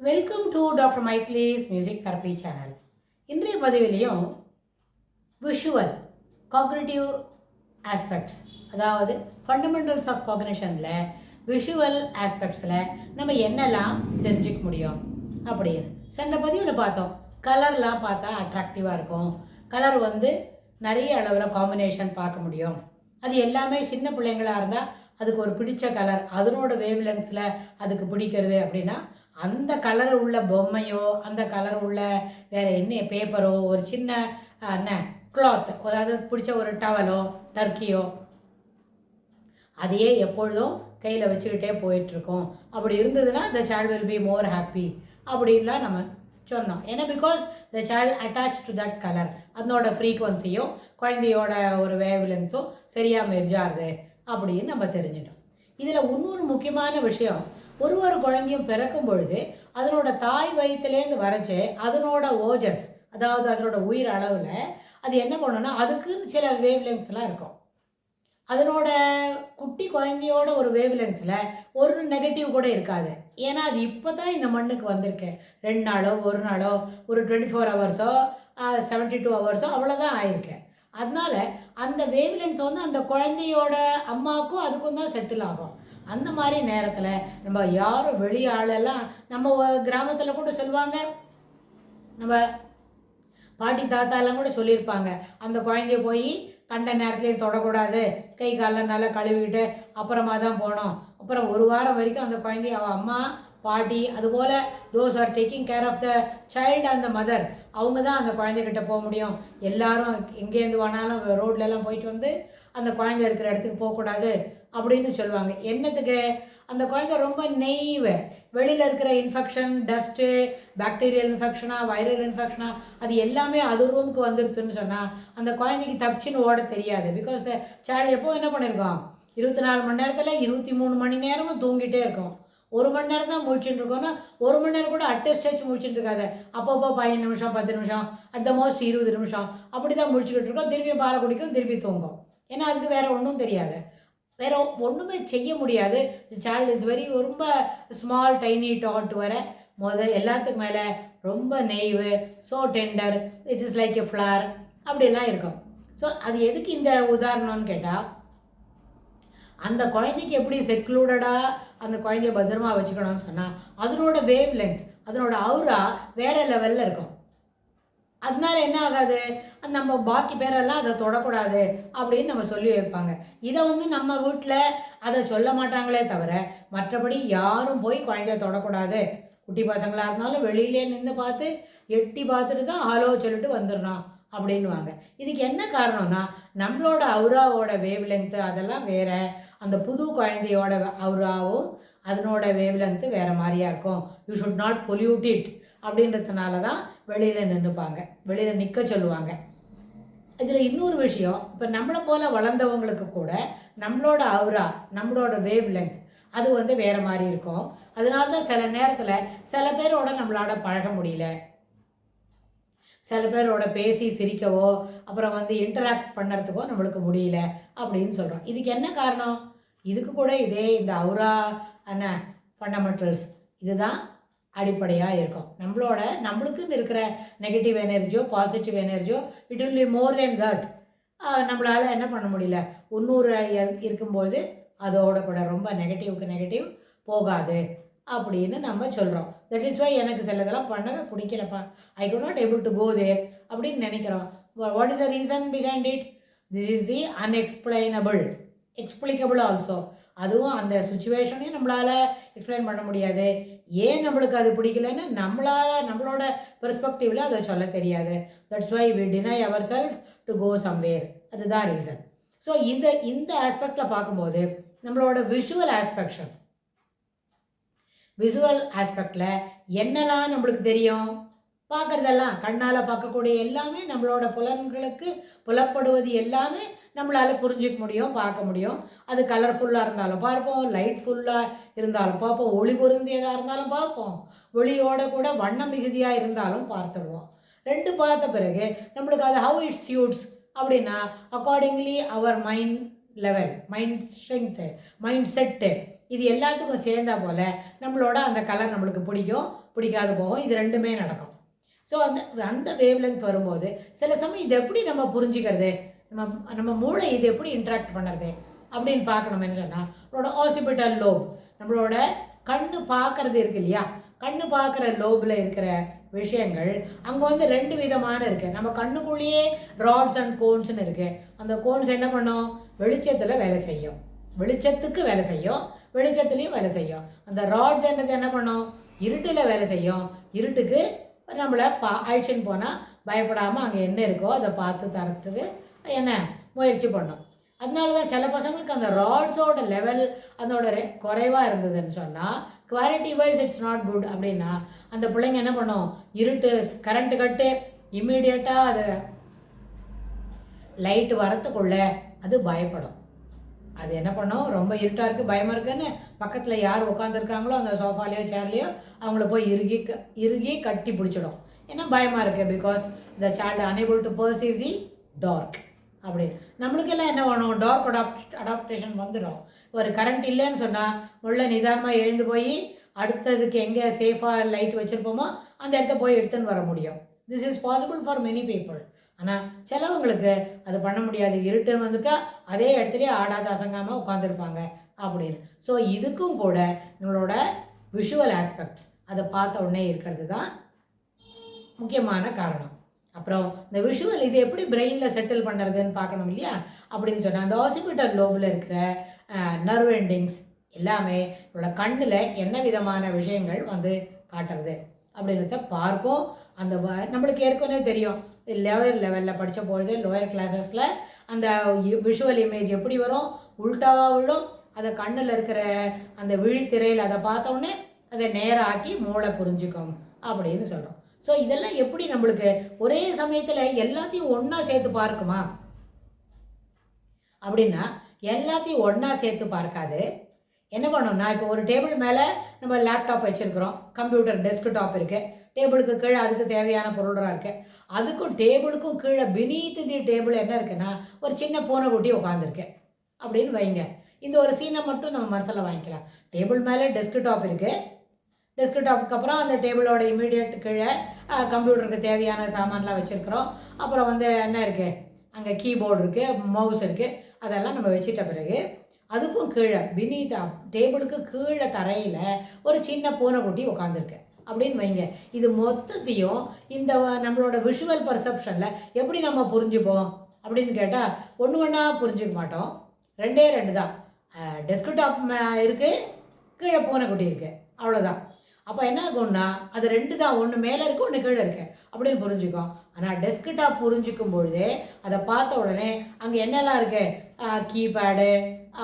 Welcome to doctor மைக்லீஸ் music therapy channel. இன்றைய பதிவிலையும் விஷுவல் காக்னிட்டிவ் ஆஸ்பெக்ட்ஸ், அதாவது ஃபண்டமெண்டல்ஸ் ஆஃப் காக்னிஷனில் விஷுவல் ஆஸ்பெக்ட்ஸில் நம்ம என்னெல்லாம் தெரிஞ்சுக்க முடியும் அப்படின்னு சென்ற பதிவில் பார்த்தோம். கலர்லாம் பார்த்தா அட்ராக்டிவாக இருக்கும். கலர் நிறைய அளவில் காம்பினேஷன் பார்க்க முடியும். அது எல்லாமே சின்ன பிள்ளைங்களாக இருந்தால் அதுக்கு ஒரு பிடிச்ச கலர், அதனோட வேவ் லென்ஸில் அதுக்கு பிடிக்கிறது அப்படின்னா அந்த கலர் உள்ள பொம்மையோ அந்த கலர் உள்ள வேறு என்ன பேப்பரோ ஒரு சின்ன என்ன கிளாத், அதாவது பிடிச்ச ஒரு டவலோ டர்க்கியோ அதையே எப்பொழுதும் கையில் வச்சுக்கிட்டே போயிட்டுருக்கோம். அப்படி இருந்ததுன்னா the child will be more happy அப்படின்லாம் நம்ம சொன்னோம். ஏன்னா because the child attach to that colour, அதனோட ஃப்ரீக்குவன்சியும் குழந்தையோட ஒரு வேவ் லென்ஸும் சரியாக மெர்ஜாருது அப்படின்னு நம்ம தெரிஞ்சிட்டோம். இதில் இன்னொரு முக்கியமான விஷயம், ஒரு குழந்தையும் பிறக்கும் பொழுது அதனோட தாய் வயிற்றுலேருந்து வரைச்சி அதனோட ஓஜஸ், அதாவது அதனோட உயிர் அளவில் அது என்ன பண்ணணும்னா அதுக்குன்னு சில வேவ் லென்ஸ்லாம் இருக்கும். அதனோட குட்டி குழந்தையோட ஒரு வேவ் லென்ஸில் ஒரு நெகட்டிவ் கூட இருக்காது. ஏன்னா அது இப்போ தான் இந்த மண்ணுக்கு வந்திருக்கு. 2 நாளோ ஒரு நாளோ ஒரு 24 ஹவர்ஸோ 72 ஹவர்ஸோ அவ்வளோதான் ஆயிருக்கு. அதனால் அந்த வேவ் லென்த் அந்த குழந்தையோட அம்மாவுக்கும் அதுக்கும் தான் செட்டில் ஆகும். அந்த மாதிரி நேரத்தில் நம்ம யாரும் வெளி ஆளெல்லாம் நம்ம கிராமத்தில் கூட சொல்லுவாங்க, நம்ம பாட்டி தாத்தாலாம் கூட சொல்லியிருப்பாங்க, அந்த குழந்தைய போய் கண்ட நேரத்துலேயும் தொடக்கூடாது, கை காலெலாம் நல்லா கழுவிட்டு அப்புறமா தான் போனோம். அப்புறம் ஒரு வாரம் வரைக்கும் அந்த குழந்தைய அவள் அம்மா பாட்டி அதுபோல் those are taking care of the child and the mother, அவங்க தான் அந்த குழந்தைகிட்ட போக முடியும். எல்லாரும் எங்கேருந்து வேணாலும் ரோட்லலாம் போயிட்டு அந்த குழந்தை இருக்கிற இடத்துக்கு போகக்கூடாது அப்படின்னு சொல்லுவாங்க. என்னத்துக்கு? அந்த குழந்தை ரொம்ப நெய்வு, வெளியில் இருக்கிற இன்ஃபெக்ஷன், டஸ்ட்டு, பாக்டீரியல் இன்ஃபெக்ஷனா வைரல் இன்ஃபெக்ஷனா அது எல்லாமே அது ரூமுக்கு வந்துடுதுன்னு சொன்னால் அந்த குழந்தைக்கு தப்பிச்சின்னு ஓட தெரியாது. பிகாஸ் சைல்டு எப்போ என்ன பண்ணியிருக்கோம், 24 மணி நேரத்தில் 23 மணி நேரமும் தூங்கிட்டே இருக்கும். 1 மணி நேரம் தான் முழிச்சுட்டு இருக்கோன்னா 1 மணி நேரம் கூட அட்டஸ்டேஜ் முழிச்சுட்டு இருக்காது. அப்பப்போ 15 நிமிஷம் 10 நிமிஷம் அட் த மோஸ்ட் 20 நிமிஷம் அப்படி தான் முழிச்சுக்கிட்டு இருக்கோம். திருப்பி பாலை குடிக்கும், திருப்பி தூங்கும். ஏன்னா அதுக்கு வேறு ஒன்றும் தெரியாது, வேறு ஒன்றுமே செய்ய முடியாது. தி சைல்டு இஸ் வெரி ரொம்ப ஸ்மால் டைனி டாட் வர எல்லாத்துக்கு மேலே ரொம்ப naive, so tender, it is like a flower அப்படிலாம் இருக்கும். ஸோ அது எதுக்கு இந்த உதாரணம்னு கேட்டால், அந்த குழந்தைக்கு எப்படி செக்லூடடாக அந்த குழந்தைய பத்திரமா வச்சுக்கணும்னு சொன்னால் அதனோட வேவ் லென்த், அதனோட அவுரா வேறு லெவலில் இருக்கும். அதனால என்ன ஆகாது, நம்ம பாக்கி பேரெல்லாம் அதை தொடக்கூடாது அப்படின்னு நம்ம சொல்லி வைப்பாங்க. இதை நம்ம வீட்டில் அதை சொல்ல மாட்டாங்களே தவிர மற்றபடி யாரும் போய் குழந்தைய தொடக்கூடாது. குட்டி பசங்களாக இருந்தாலும் வெளியிலே நின்று பார்த்து எட்டி பார்த்துட்டு தான் ஹலோ சொல்லிட்டு வந்துடணும் அப்படின்வாங்க. இதுக்கு என்ன காரணம்னா நம்மளோட அவுராவோட வேவ் லென்த்து அதெல்லாம் வேறு, அந்த புது குழந்தையோட அவுராவும் அதனோட வேவ் லென்த்து வேறு மாதிரியாக இருக்கும். You should not pollute it அப்படின்றதுனால தான் வெளியில் நின்றுப்பாங்க, வெளியில் நிற்க சொல்லுவாங்க. இதில் இன்னொரு விஷயம், இப்போ நம்மளை போல் வளர்ந்தவங்களுக்கு கூட நம்மளோட அவுரா, நம்மளோட வேவ் லென்த் அது வேறு மாதிரி இருக்கும். அதனால தான் சில நேரத்தில் சில பேரோட நம்மளால் பழக முடியல, சில பேரோட பேசி சிரிக்கவோ அப்புறம் இன்டராக்ட் பண்ணுறதுக்கோ நம்மளுக்கு முடியல அப்படின்னு சொல்கிறோம். இதுக்கு என்ன காரணம்? இதுக்கு கூட இதே இந்த அவுரா என்ன ஃபண்டமெண்டல்ஸ் இதுதான் அடிப்படையாக இருக்கும். நம்மளுக்குன்னு இருக்கிற நெகட்டிவ் எனர்ஜியோ பாசிட்டிவ் எனர்ஜியோ it will be more than that. நம்மளால் என்ன பண்ண முடியல, 300 இருக்கும்போது அதோட கூட ரொம்ப நெகட்டிவ்க்கு நெகட்டிவ் போகாது அப்படின்னு நம்ம சொல்கிறோம். தட் இஸ் வை எனக்கு சிலதெல்லாம் பண்ணவே பிடிக்கலப்பா, I could not able to go there அப்படின்னு நினைக்கிறோம். What is the reason behind it? This is the unexplainable, explicable also. அதுவும் அந்த சுச்சுவேஷனையும் நம்மளால் எக்ஸ்பிளைன் பண்ண முடியாது. ஏன் நம்மளுக்கு அது பிடிக்கலன்னு நம்மளோட பெர்ஸ்பெக்டிவில் அதை சொல்ல தெரியாது. That's why we deny our self to go somewhere. அதுதான் ரீசன். ஸோ இந்த ஆஸ்பெக்டில் பார்க்கும்போது நம்மளோட விஷுவல் ஆஸ்பெக்டில் என்னெல்லாம் நம்மளுக்கு தெரியும், பார்க்குறதெல்லாம் கண்ணால் பார்க்கக்கூடிய எல்லாமே நம்மளோட புலன்களுக்கு புலப்படுவது எல்லாமே நம்மளால் புரிஞ்சிக்க முடியும், பார்க்க முடியும். அது கலர்ஃபுல்லாக இருந்தாலும் பார்ப்போம், லைட்ஃபுல்லாக இருந்தாலும் பார்ப்போம், ஒளி பொருந்தியதாக இருந்தாலும் பார்ப்போம், ஒளியோட கூட வண்ணம் மிகுதியாக இருந்தாலும் பார்த்துடுவோம். 2 பார்த்த பிறகு நம்மளுக்கு அது ஹவு இட் சியூட்ஸ் அப்படின்னா accordingly our mind level, mind strength, mind set இது எல்லாத்துக்கும் சேர்ந்தா போல் நம்மளோட அந்த கலர் நம்மளுக்கு பிடிக்கும், பிடிக்காது போகும். இது ரெண்டுமே நடக்கும். ஸோ அந்த அந்த வேவ் லென்த் வரும்போது சில சமயம் இது எப்படி நம்ம புரிஞ்சுக்கிறது, நம்ம மூளை இது எப்படி இன்ட்ராக்ட் பண்ணுறது அப்படின்னு பார்க்கணும்னு சொன்னால், நம்மளோட ஆசிபிட்டல் லோப், நம்மளோட கண்ணு பார்க்கறது இருக்கு இல்லையா, கண்ணு பார்க்குற லோபில் இருக்கிற விஷயங்கள் அங்கே வந்து 2 விதமான இருக்குது. நம்ம கண்ணுக்குள்ளேயே ராட்ஸ் அண்ட் கோன்ஸ்னு இருக்குது. அந்த கோன்ஸ் என்ன பண்ணும், வெளிச்சத்தில் வேலை செய்யும், வெளிச்சத்துக்கு வேலை செய்யும், வெளிச்சத்துலேயும் வேலை செய்யும். அந்த ராட்ஸ் என்ன பண்ணும், இருட்டில் வேலை செய்யும், இருட்டுக்கு நம்மளை அழிச்சுன்னு போனால் பயப்படாமல் அங்கே என்ன இருக்கோ அதை பார்த்து தரத்துக்கு என்ன முயற்சி பண்ணும். அதனால தான் சில பசங்களுக்கு அந்த ராட்ஸோட லெவல் அதோட குறைவாக இருந்ததுன்னு சொன்னால், quality wise it's not good அப்படின்னா அந்த பிள்ளைங்க என்ன பண்ணும், இருட்டு கரண்ட்டு கட்டு இம்மீடியட்டாக அது லைட்டு வரத்துக்குள்ளே அது பயப்படும். அது என்ன பண்ணும், ரொம்ப இருட்டாக இருக்குது பயமாக இருக்குன்னு பக்கத்தில் யார் உட்காந்துருக்காங்களோ அந்த சோஃபாலேயோ சேர்லேயோ அவங்கள போய் இறுகி கட்டி பிடிச்சிடும். ஏன்னா பயமாக இருக்குது. Because the child unable to perceive the dark. அப்படி நம்மளுக்கெல்லாம் என்ன வேணும், டார்க் அடாப்டேஷன் வந்துடும். ஒரு கரண்ட் இல்லைன்னு சொன்னால் உள்ள நிதானமாக எழுந்து போய் அடுத்ததுக்கு எங்கே சேஃபாக லைட் வச்சுருப்போமோ அந்த இடத்த போய் எடுத்துன்னு வர முடியும். This is possible for many people. ஆனால் சிலவங்களுக்கு அது பண்ண முடியாது. இருட்டுன்னு வந்துட்டால் அதே இடத்துலையே ஆடாத அசங்காமல் உட்காந்துருப்பாங்க அப்படின்னு. ஸோ இதுக்கும் கூட நம்மளோட விஷுவல் ஆஸ்பெக்ட்ஸ் அதை பார்த்த உடனே இருக்கிறது தான் முக்கியமான காரணம். அப்புறம் இந்த விஷுவல் இது எப்படி பிரெயினில் செட்டில் பண்ணுறதுன்னு பார்க்கணும் இல்லையா. அப்படின்னு சொன்னால் அந்த ஆசிபிட்டல் லோபில் இருக்கிற நர்வ் எண்டிங்ஸ் எல்லாமே நம்மளோட கண்ணில் என்ன விதமான விஷயங்கள் வந்து காட்டுறது அப்படின்றத பார்க்கும். அந்த நம்மளுக்கு ஏற்கனவே தெரியும், லோயர் லெவலில் படித்த பொழுது லோயர் கிளாஸஸில் அந்த விஷுவல் இமேஜ் எப்படி வரும், உல்டாவாக விழும். அதை கண்ணில் இருக்கிற அந்த விழித்திரையில் அதை பார்த்தோன்னே அதை நேராக்கி மூளை புரிஞ்சுக்கும் அப்படின்னு சொல்கிறோம். ஸோ இதெல்லாம் எப்படி நம்மளுக்கு ஒரே சமயத்தில் எல்லாத்தையும் ஒன்றா சேர்த்து பார்க்குமா அப்படின்னா, எல்லாத்தையும் ஒன்றா சேர்த்து பார்க்காது. என்ன பண்ணோம்னா, இப்போ ஒரு டேபிள் மேலே நம்ம லேப்டாப் வச்சுருக்கிறோம், கம்ப்யூட்டர் டெஸ்க்டாப் இருக்குது, டேபிளுக்கு கீழே அதுக்கு தேவையான பொருளாக இருக்குது. அதுக்கும் டேபிளுக்கும் கீழே பினீத் தி டேபிள் என்ன இருக்குன்னா ஒரு சின்ன பூனைக்குட்டி உட்காந்துருக்கு அப்படின்னு வைங்க. இந்த ஒரு சீனை மட்டும் நம்ம மனசில் வாங்கிக்கலாம். டேபிள் மேலே டெஸ்க்டாப் இருக்குது, டெஸ்க்டாப்புக்கு அப்புறம் அந்த டேபிளோட இமீடியட் கீழே கம்ப்யூட்டருக்கு தேவையான சாமான்லாம் வச்சுருக்குறோம். அப்புறம் வந்து என்ன இருக்குது, அங்கே கீபோர்டு இருக்குது, மவுஸ் இருக்குது, அதெல்லாம் நம்ம வச்சுட்ட பிறகு அதுக்கும் கீழே பினீத் டேபிளுக்கு கீழே தரையில் ஒரு சின்ன பூனைக்குட்டி உட்காந்துருக்கு அப்படின்னு வைங்க. இது மொத்தத்தையும் இந்த நம்மளோட விஷுவல் பர்செப்ஷனில் எப்படி நம்ம புரிஞ்சுப்போம் அப்படின்னு கேட்டால் ஒன்று ஒன்றா புரிஞ்சுக்க மாட்டோம். 2 தான். டெஸ்க்டாப் இருக்குது, கீழே பூனைக்குட்டி இருக்குது, அவ்வளோதான். அப்போ என்ன ஆகும்னா அது 2 தான், ஒன்று மேலே இருக்குது ஒன்று கீழே இருக்குது அப்படின்னு புரிஞ்சுக்கும். ஆனால் டெஸ்க்டாப் புரிஞ்சிக்கும் பொழுதே அதை பார்த்த உடனே அங்கே என்னெல்லாம் இருக்குது, கீபேடு,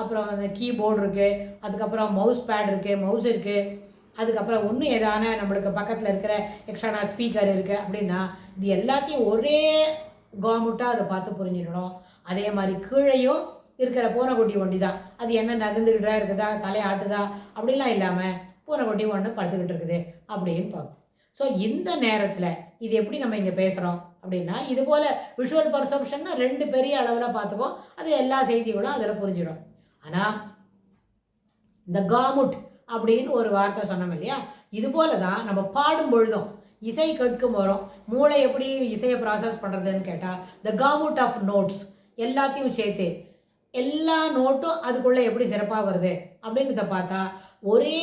அப்புறம் அந்த கீபோர்டு இருக்குது, அதுக்கப்புறம் மவுஸ் பேட் இருக்குது, மவுஸ் இருக்குது, அதுக்கப்புறம் இன்னும் ஏதான நம்மளுக்கு பக்கத்தில் இருக்கிற எக்ஸ்ட்ரானா ஸ்பீக்கர் இருக்குது அப்படின்னா இது எல்லாத்தையும் ஒரே கவர்மெண்ட்டாக அதை பார்த்து புரிஞ்சிடணும். அதே மாதிரி கீழேயும் இருக்கிற பூனைக்குட்டி ஒண்டி தான், அது என்ன நகர்ந்துக்கிட்டா இருக்குதா, தலையாட்டுதா அப்படிலாம் இல்லாமல் பூனைக்குட்டி ஒன்று படுத்துக்கிட்டு இருக்குது அப்படின்னு பார்க்கும். ஸோ இந்த நேரத்தில் இது எப்படி நம்ம இங்கே பேசுகிறோம் அப்படின்னா, இது போல் விஷுவல் பர்செப்ஷன்னா 2 பெரிய அளவில் பார்த்துக்கோ, அது எல்லா செய்திகளும் அதில் புரிஞ்சிடும். ஆனால் இந்த காமுட் அப்படின்னு ஒரு வார்த்தை சொன்னோம் இல்லையா, இது போல தான் நம்ம பாடும் பொழுதும் இசை கேட்கும் வரும் மூளை எப்படி இசையை ப்ராசஸ் பண்ணுறதுன்னு கேட்டால் த காமுட் ஆஃப் நோட்ஸ் எல்லாத்தையும் சேர்த்து எல்லா நோட்டும் அதுக்குள்ளே எப்படி சிறப்பாக வருது அப்படின்றத பார்த்தா ஒரே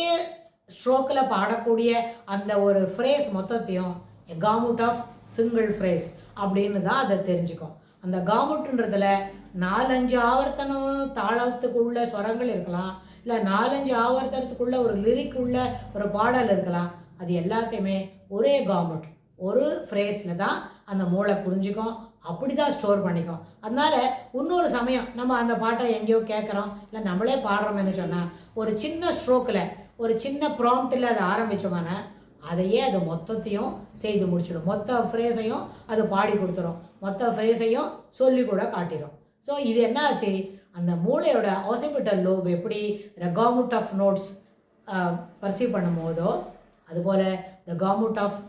ஸ்ட்ரோக்கில் பாடக்கூடிய அந்த ஒரு ஃப்ரேஸ் மொத்தத்தையும் காமுட் ஆஃப் சிங்கிள் ஃப்ரேஸ் அப்படின்னு தான் அதை தெரிஞ்சுக்கும். அந்த காமுட்டுன்றதுல 4-5 ஆவர்த்தனம் தாளத்துக்குள்ள ஸ்வரங்கள் இருக்கலாம், இல்லை 4-5 ஆவர்த்தனத்துக்குள்ள ஒரு லிரிக் உள்ள ஒரு பாடல் இருக்கலாம். அது எல்லாத்தையுமே ஒரே காமுட் ஒரு ஃப்ரேஸில் தான் அந்த மூளை புரிஞ்சுக்கும், அப்படி தான் ஸ்டோர் பண்ணிக்கும். அதனால் இன்னொரு சமயம் நம்ம அந்த பாட்டை எங்கேயோ கேட்குறோம், இல்லை நம்மளே பாடுறோம்னு சொன்னால் ஒரு சின்ன ஸ்ட்ரோக்கில் ஒரு சின்ன ப்ராம்ப்டில் அதை ஆரம்பித்தோம்னா அதையே அது மொத்தத்தையும் செய்து முடிச்சிடும். மொத்த ஃப்ரேஸையும் அது பாடி கொடுத்துரும், மொத்த ஃப்ரேஸையும் சொல்லி கூட காட்டிடும். ஸோ இது என்ன ஆச்சு, அந்த மூளையோட ஆசிபிட்டல் லோப் எப்படி காமுட் ஆஃப் நோட்ஸ் பர்சீவ் பண்ணும் போதோ அதுபோல் த காமுட் ஆஃப்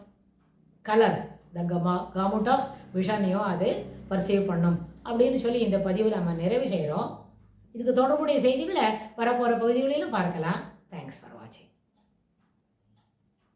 கலர்ஸ் த காமுட் ஆஃப் விஷனையும் அது பர்சீவ் பண்ணும் அப்படின்னு சொல்லி இந்த பதிவில் நம்ம நிறைவு செய்கிறோம். இதுக்கு தொடர்புடைய செய்திகளை வரப்போகிற பகுதிகளிலும் பார்க்கலாம்.